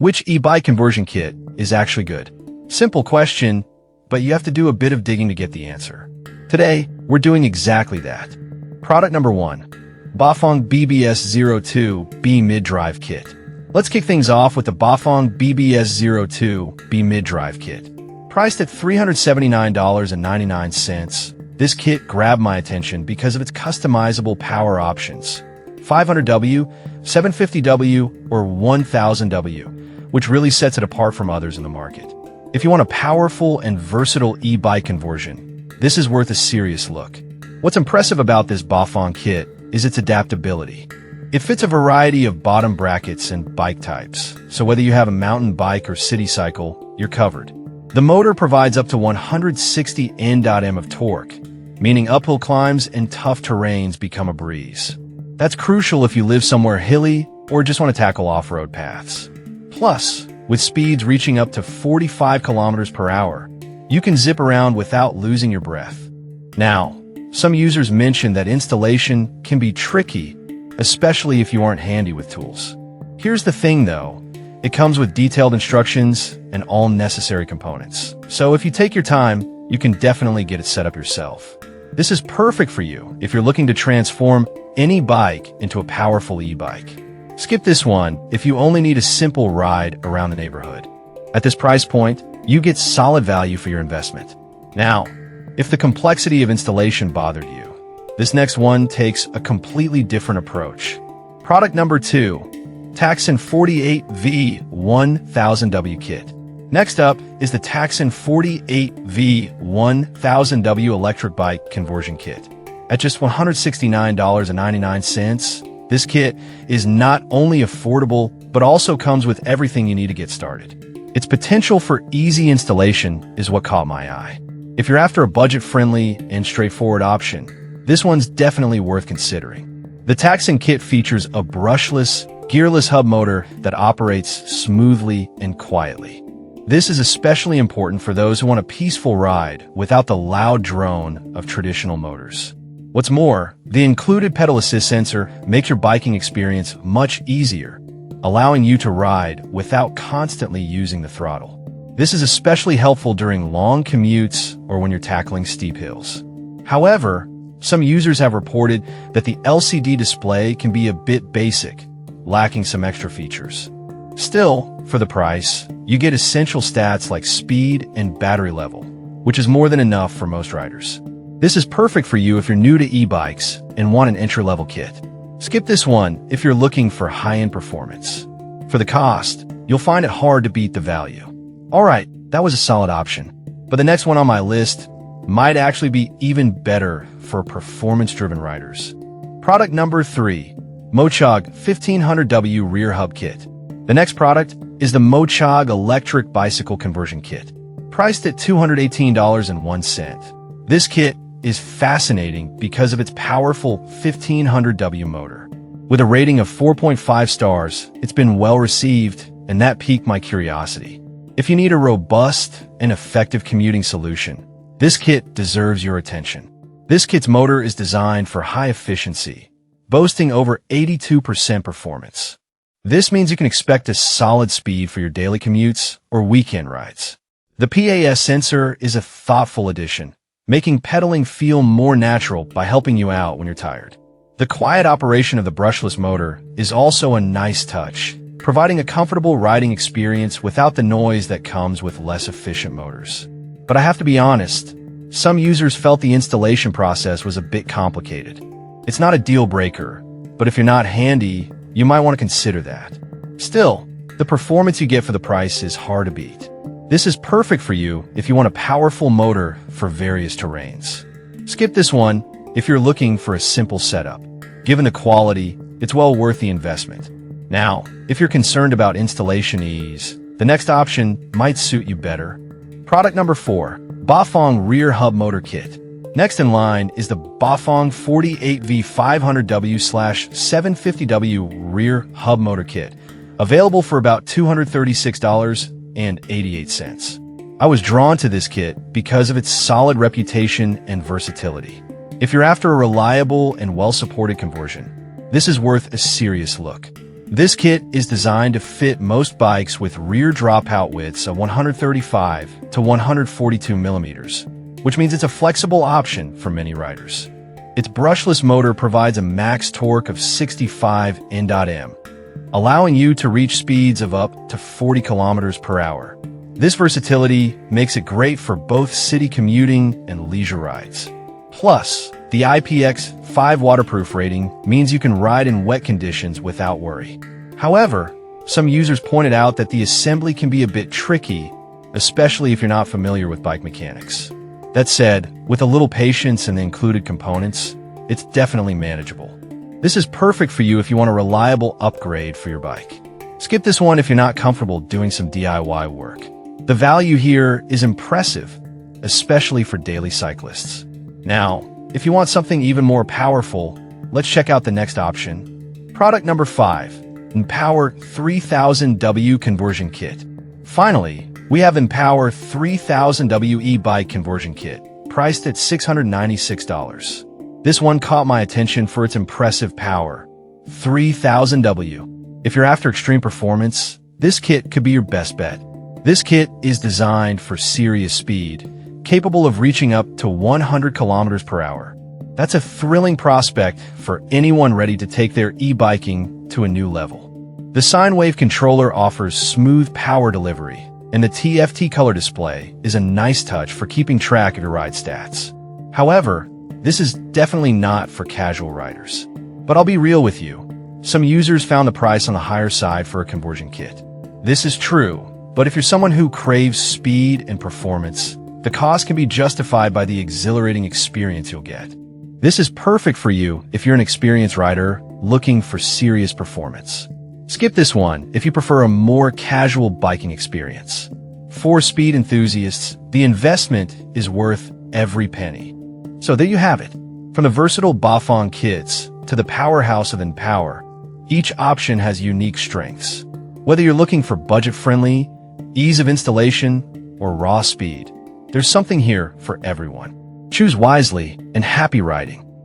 Which e-bike conversion kit is actually good? Simple question, but you have to do a bit of digging to get the answer. Today, we're doing exactly that. Product number 1. Bafang BBS02B Mid-Drive Kit. Let's kick things off with the Bafang BBS02B Mid-Drive Kit. Priced at $379.99, this kit grabbed my attention because of its customizable power options. 500W, 750W, or 1000W, which really sets it apart from others in the market. If you want a powerful and versatile e-bike conversion, this is worth a serious look. What's impressive about this Bafang kit is its adaptability. It fits a variety of bottom brackets and bike types, so whether you have a mountain bike or city cycle, you're covered. The motor provides up to 160 Nm of torque, meaning uphill climbs and tough terrains become a breeze. That's crucial if you live somewhere hilly or just want to tackle off-road paths. Plus, with speeds reaching up to 45 km per hour, you can zip around without losing your breath. Now, some users mention that installation can be tricky, especially if you aren't handy with tools. Here's the thing though, it comes with detailed instructions and all necessary components. So if you take your time, you can definitely get it set up yourself. This is perfect for you if you're looking to transform any bike into a powerful e-bike. Skip this one if you only need a simple ride around the neighborhood. At this price point, you get solid value for your investment. Now, if the complexity of installation bothered you, this next one takes a completely different approach. Product number 2, Taxin 48V1000W Kit. Next up is the Taxin 48V1000W Electric Bike Conversion Kit. At just $169.99, this kit is not only affordable, but also comes with everything you need to get started. Its potential for easy installation is what caught my eye. If you're after a budget-friendly and straightforward option, this one's definitely worth considering. The Taxin kit features a brushless, gearless hub motor that operates smoothly and quietly. This is especially important for those who want a peaceful ride without the loud drone of traditional motors. What's more, the included pedal assist sensor makes your biking experience much easier, allowing you to ride without constantly using the throttle. This is especially helpful during long commutes or when you're tackling steep hills. However, some users have reported that the LCD display can be a bit basic, lacking some extra features. Still, for the price, you get essential stats like speed and battery level, which is more than enough for most riders. This is perfect for you if you're new to e-bikes and want an entry-level kit. Skip this one if you're looking for high-end performance. For the cost, you'll find it hard to beat the value. Alright, that was a solid option, but the next one on my list might actually be even better for performance-driven riders. Product number 3, Moch 1500W Rear Hub Kit. The next product is the Moch Electric Bicycle Conversion Kit, priced at $218.01. This kit is fascinating because of its powerful 1500W motor. With a rating of 4.5 stars, it's been well received, and that piqued my curiosity. If you need a robust and effective commuting solution, this kit deserves your attention. This kit's motor is designed for high efficiency, boasting over 82% performance. This means you can expect a solid speed for your daily commutes or weekend rides. The PAS sensor is a thoughtful addition, making pedaling feel more natural by helping you out when you're tired. The quiet operation of the brushless motor is also a nice touch, providing a comfortable riding experience without the noise that comes with less efficient motors. But I have to be honest, some users felt the installation process was a bit complicated. It's not a deal breaker, but if you're not handy, you might want to consider that. Still, the performance you get for the price is hard to beat. This is perfect for you if you want a powerful motor for various terrains. Skip this one if you're looking for a simple setup. Given the quality, it's well worth the investment. Now, if you're concerned about installation ease, the next option might suit you better. Product number 4, Bafang Rear Hub Motor Kit. Next in line is the Bafang 48V500W/750W Rear Hub Motor Kit, available for about $236.88. I was drawn to this kit because of its solid reputation and versatility. If you're after a reliable and well-supported conversion, this is worth a serious look. This kit is designed to fit most bikes with rear dropout widths of 135 to 142 millimeters, which means it's a flexible option for many riders. Its brushless motor provides a max torque of 65 Nm, allowing you to reach speeds of up to 40 kilometers per hour. This versatility makes it great for both city commuting and leisure rides. Plus, the IPX5 waterproof rating means you can ride in wet conditions without worry. However, some users pointed out that the assembly can be a bit tricky, especially if you're not familiar with bike mechanics. That said, with a little patience and the included components, it's definitely manageable. This is perfect for you if you want a reliable upgrade for your bike. Skip this one if you're not comfortable doing some DIY work. The value here is impressive, especially for daily cyclists. Now, if you want something even more powerful, let's check out the next option. Product number 5, Empower 3000W Conversion Kit. Finally, we have Empower 3000W e-bike conversion kit, priced at $696. This one caught my attention for its impressive power. 3000W. If you're after extreme performance, this kit could be your best bet. This kit is designed for serious speed, capable of reaching up to 100 kilometers per hour. That's a thrilling prospect for anyone ready to take their e-biking to a new level. The sine wave controller offers smooth power delivery, and the TFT color display is a nice touch for keeping track of your ride stats. However, this is definitely not for casual riders. But I'll be real with you. Some users found the price on the higher side for a conversion kit. This is true, but if you're someone who craves speed and performance, the cost can be justified by the exhilarating experience you'll get. This is perfect for you if you're an experienced rider looking for serious performance. Skip this one if you prefer a more casual biking experience. For speed enthusiasts, the investment is worth every penny. So there you have it. From the versatile Bafang kits to the powerhouse of Empower, each option has unique strengths. Whether you're looking for budget-friendly, ease of installation, or raw speed, there's something here for everyone. Choose wisely and happy riding.